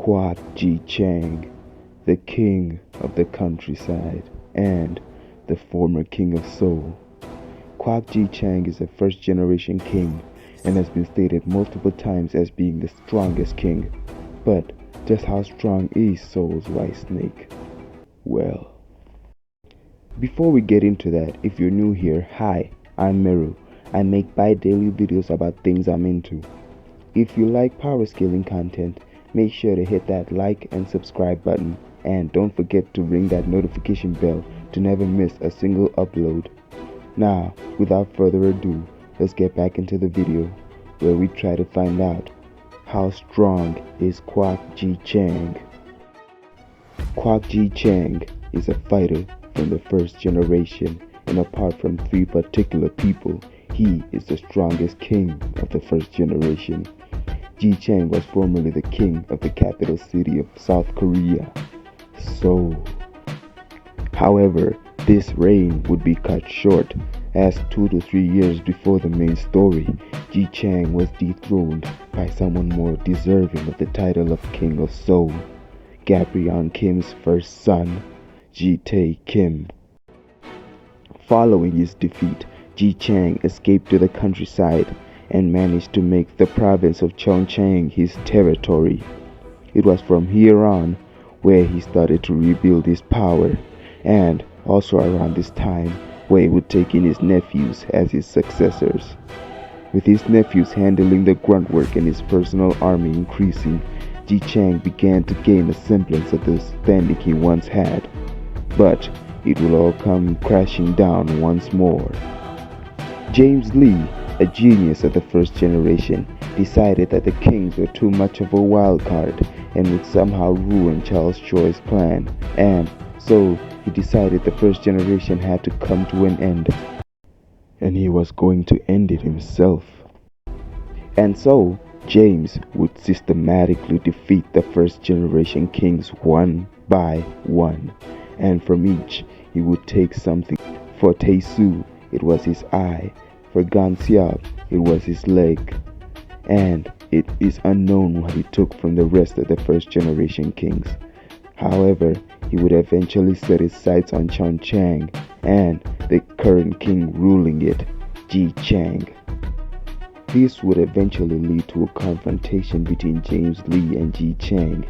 KWAK Jichang, the king of the countryside and the former king of Seoul. KWAK Jichang is a first-generation king and has been stated multiple times as being the strongest king. But just how strong is Seoul's white snake? Well, before we get into that, if you're new here, hi, I'm Meru. I make bi-daily videos about things I'm into. If you like power scaling content, make sure to hit that like and subscribe button, and don't forget to ring that notification bell to never miss a single upload. Now, without further ado, let's get back into the video where we try to find out how strong is KWAK Jichang. KWAK Jichang is a fighter from the first generation, and apart from three particular people, he is the strongest king of the first generation. Jichang was formerly the king of the capital city of South Korea, Seoul. However, this reign would be cut short, as 2 to 3 years before the main story, Jichang was dethroned by someone more deserving of the title of King of Seoul, Gabriel Kim's first son, Ji-tae Kim. Following his defeat, Jichang escaped to the countryside and managed to make the province of Cheongchang his territory. It was from here on where he started to rebuild his power, and also around this time where he would take in his nephews as his successors. With his nephews handling the grunt work and his personal army increasing, Jichang began to gain a semblance of the standing he once had. But it will all come crashing down once more. James Lee, a genius of the first generation, decided that the kings were too much of a wild card and would somehow ruin Charles Choi's plan, and so he decided the first generation had to come to an end, and he was going to end it himself. And so James would systematically defeat the first generation kings one by one, and from each he would take something. For Tae-soo, it was his eye. For Ganseop, it was his leg, and it is unknown what he took from the rest of the first generation kings. However, he would eventually set his sights on Cheongchang and the current king ruling it, Jichang. This would eventually lead to a confrontation between James Lee and Jichang,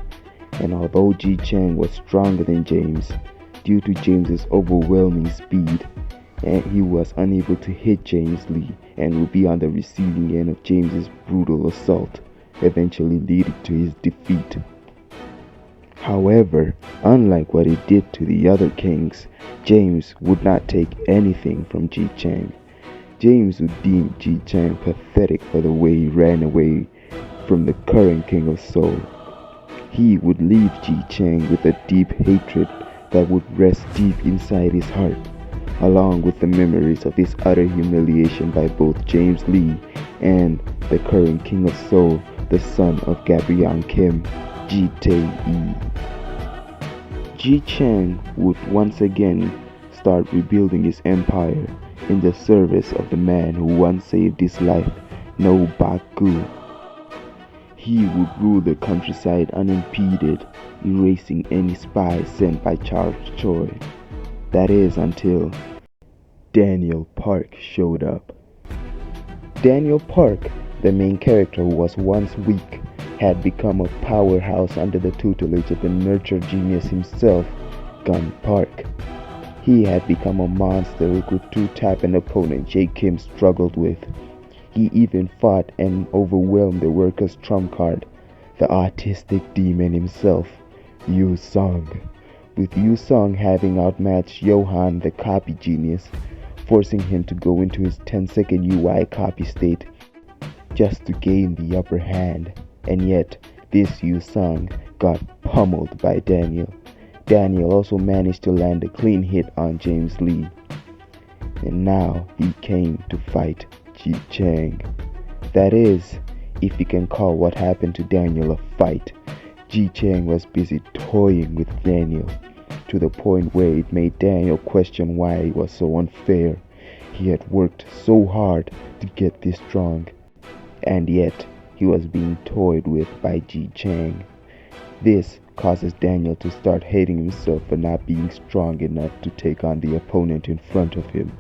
and although Jichang was stronger than James, due to James's overwhelming speed, and he was unable to hit James Lee and would be on the receiving end of James's brutal assault, eventually leading to his defeat. However, unlike what he did to the other kings, James would not take anything from Jichang. James would deem Jichang pathetic for the way he ran away from the current king of Seoul. He would leave Jichang with a deep hatred that would rest deep inside his heart, along with the memories of his utter humiliation by both James Lee and the current king of Seoul, the son of Gabriel Kim, Ji-tae. Jichang would once again start rebuilding his empire in the service of the man who once saved his life, No Baku. He would rule the countryside unimpeded, erasing any spies sent by Charles Choi. That is until Daniel Park showed up. Daniel Park, the main character who was once weak, had become a powerhouse under the tutelage of the nurture genius himself, Gun Park. He had become a monster who could two-tap an opponent Jae Kim struggled with. He even fought and overwhelmed the worker's trump card, the artistic demon himself, Yu Sung, with Yu Sung having outmatched Johan the copy genius, forcing him to go into his 10-second UI copy state just to gain the upper hand. And yet, this Yu Sung got pummeled by Daniel. Daniel also managed to land a clean hit on James Lee. And now he came to fight Jichang. That is, if you can call what happened to Daniel a fight. Jichang was busy toying with Daniel, to the point where it made Daniel question why it was so unfair. He had worked so hard to get this strong, and yet he was being toyed with by Jichang. This causes Daniel to start hating himself for not being strong enough to take on the opponent in front of him.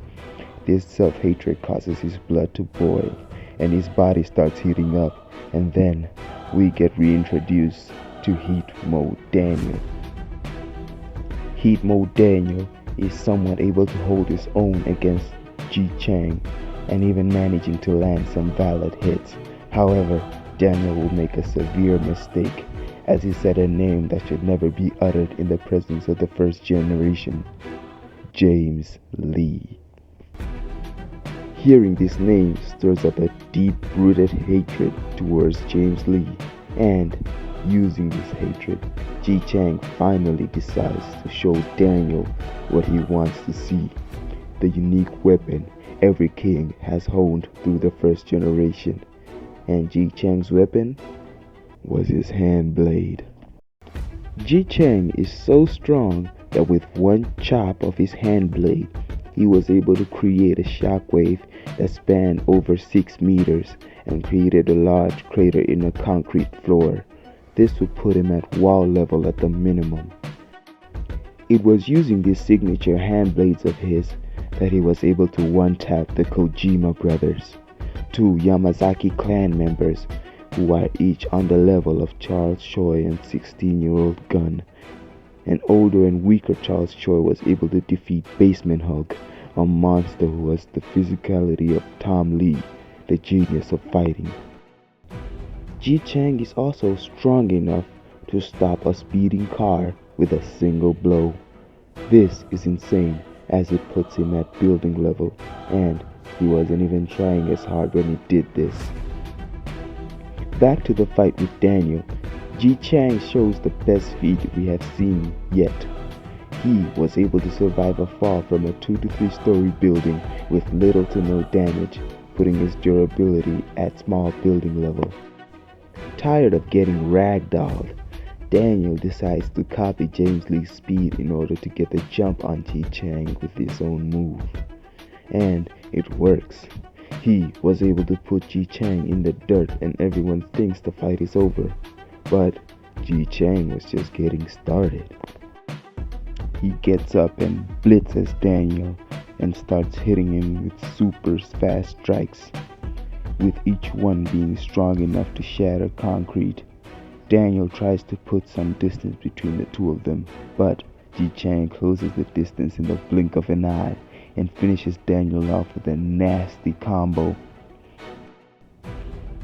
This self-hatred causes his blood to boil and his body starts heating up, and then we get reintroduced to Heat Mode Daniel. Heat Mode Daniel is somewhat able to hold his own against Jichang and even managing to land some valid hits. However, Daniel will make a severe mistake as he said a name that should never be uttered in the presence of the first generation, James Lee. Hearing this name stirs up a deep-rooted hatred towards James Lee, and using this hatred, Jichang finally decides to show Daniel what he wants to see, the unique weapon every king has honed through the first generation, and Jichang's weapon was his hand blade. Jichang is so strong that with one chop of his hand blade, he was able to create a shockwave that spanned over 6 meters and created a large crater in the concrete floor. This would put him at wall level at the minimum. It was using these signature hand blades of his that he was able to one-tap the Kojima brothers, 2 Yamazaki clan members who are each on the level of Charles Choi and 16-year-old Gun. An older and weaker Charles Choi was able to defeat Basement Hulk, a monster who has the physicality of Tom Lee, the genius of fighting. Jichang is also strong enough to stop a speeding car with a single blow. This is insane as it puts him at building level, and he wasn't even trying as hard when he did this. Back to the fight with Daniel. Jichang shows the best feat we have seen yet. He was able to survive a fall from a 2 to 3 story building with little to no damage, putting his durability at small building level. Tired of getting ragdolled, Daniel decides to copy James Lee's speed in order to get the jump on Jichang with his own move. And it works. He was able to put Jichang in the dirt and everyone thinks the fight is over. But Jichang was just getting started. He gets up and blitzes Daniel and starts hitting him with super fast strikes, with each one being strong enough to shatter concrete. Daniel tries to put some distance between the two of them, but Jichang closes the distance in the blink of an eye and finishes Daniel off with a nasty combo.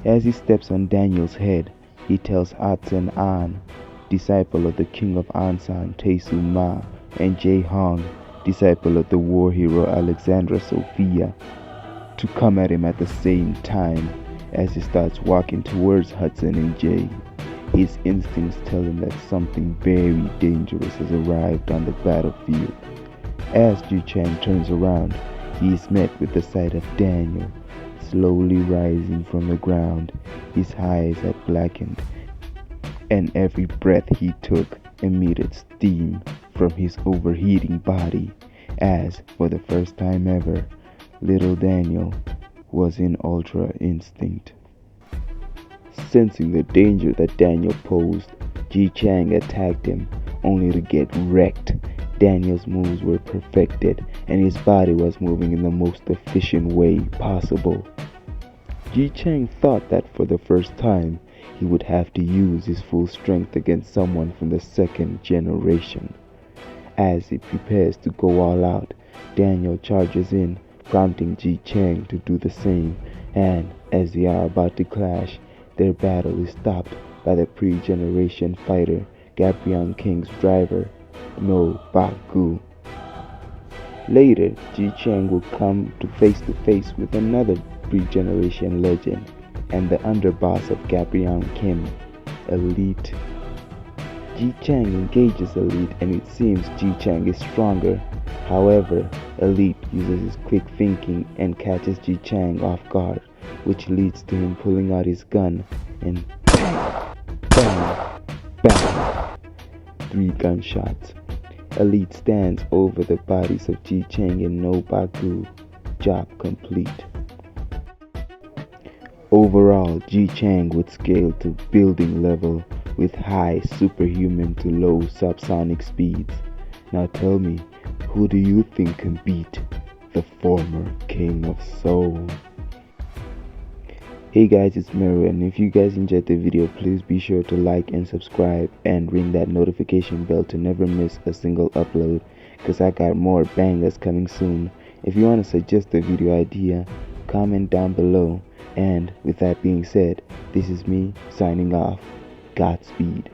As he steps on Daniel's head, he tells Atsen An, disciple of the king of Ansan, Taesu Ma, and Jae Hong, disciple of the war hero Alexandra Sophia, to come at him at the same time as he starts walking towards Hudson and Jay. His instincts tell him that something very dangerous has arrived on the battlefield. As Jichang turns around, he is met with the sight of Daniel, slowly rising from the ground. His eyes had blackened, and every breath he took emitted steam from his overheating body, as, for the first time ever, little Daniel was in Ultra Instinct. Sensing the danger that Daniel posed, Jichang attacked him, only to get wrecked. Daniel's moves were perfected, and his body was moving in the most efficient way possible. Jichang thought that for the first time, he would have to use his full strength against someone from the second generation. As he prepares to go all out, Daniel charges in, prompting Jichang to do the same, and as they are about to clash, their battle is stopped by the pre-generation fighter, Gabrion King's driver, No Baku. Later, Jichang will come to face with another pre-generation legend and the underboss of Gabrion Kim, Elite. Jichang engages Elite and it seems Jichang is stronger. However, Elite uses his quick thinking and catches Jichang off guard, which leads to him pulling out his gun and bang, bang, bang, 3 gunshots. Elite stands over the bodies of Jichang and No Baku. Job complete. Overall, Jichang would scale to building level with high superhuman to low subsonic speeds. Now tell me, who do you think can beat the former King of Seoul? Hey guys, it's Meru, and if you guys enjoyed the video, please be sure to like and subscribe and ring that notification bell to never miss a single upload, cause I got more bangers coming soon. If you want to suggest a video idea, comment down below. And with that being said, this is me signing off. Godspeed.